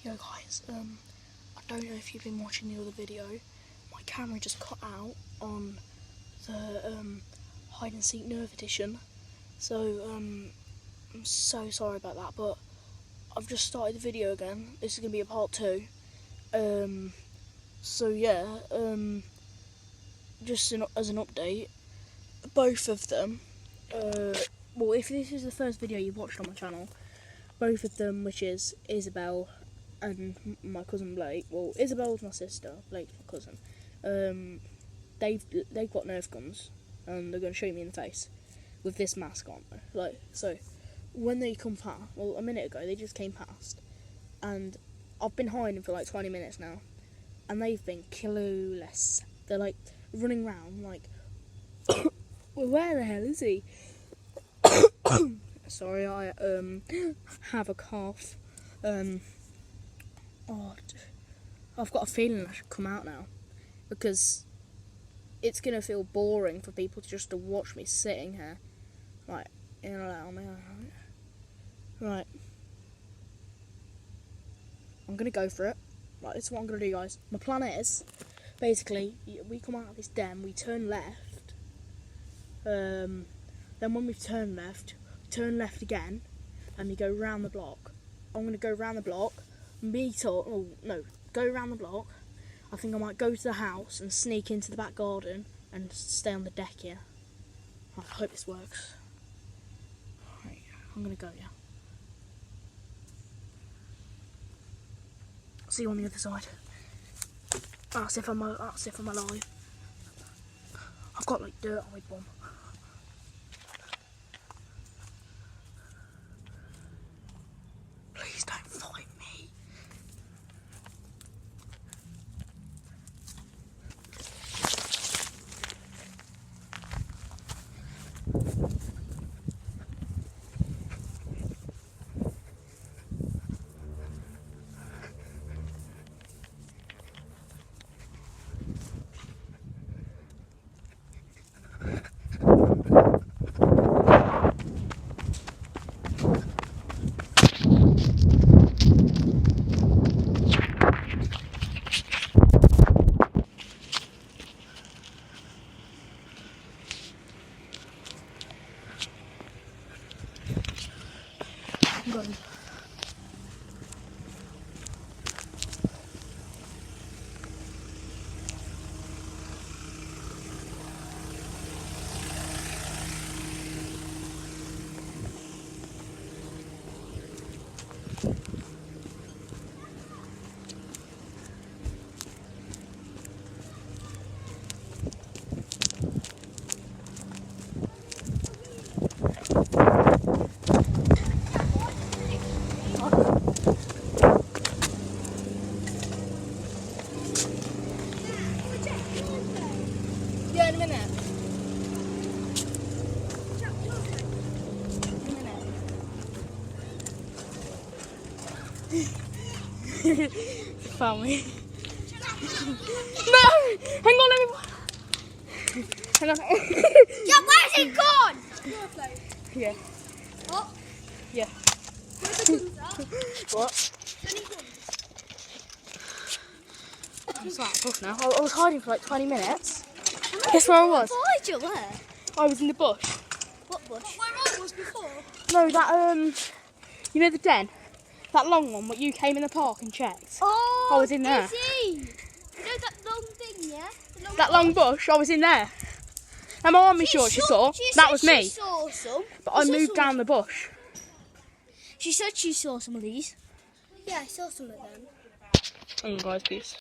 Yo guys, I don't know if you've been watching the other video. My camera just cut out on the hide and seek nerf edition. So I'm so sorry about that, but I've just started the video again. This is gonna be a part 2. So yeah, just as an update, both of them, well, if this is the first video you've watched on my channel, both of them, which is Isabel and my cousin Blake. Well, Isabel's my sister, Blake's my cousin. They've got nerf guns, and they're going to shoot me in the face with this mask on. Like, so when they come past, well, a minute ago they just came past, and I've been hiding for like 20 minutes now, and they've been clueless. They're like running around like, well, where the hell is he? Sorry, I have a cough. Oh, I've got a feeling I should come out now, because it's gonna feel boring for people just to watch me sitting here, like, in and out. Right, I'm gonna go for it. Right, this is what I'm gonna do, guys. My plan is, basically, we come out of this den, we turn left. Then when we've turned left, turn left again, and we go round the block. I'm gonna go round the block, go round the block. I think I might go to the house and sneak into the back garden and stay on the deck here. I hope this works. Right, I'm gonna go, yeah. See you on the other side. That's if I'm alive. I've got like dirt on my bum. Please don't fight me. I'm going. Yeah, in a minute. Found me. No! Hang on, let me... Hang on. Yeah, where's he gone? Yeah. What? Yeah. Where's the guns at? What? Any guns? I'm sat at the bush now. I was hiding for like 20 minutes. Guess where I was? Why did you where? I was in the bush. What bush? Where I was before? No, that, you know the den? That long one, what you came in the park and checked? Oh, I was in there. You know that long thing, yeah? That long bush, I was in there. And my mummy sure she saw. That was me. She saw some. But I moved down the bush. She said she saw some of these. Yeah, I saw some of them. Guys, peace.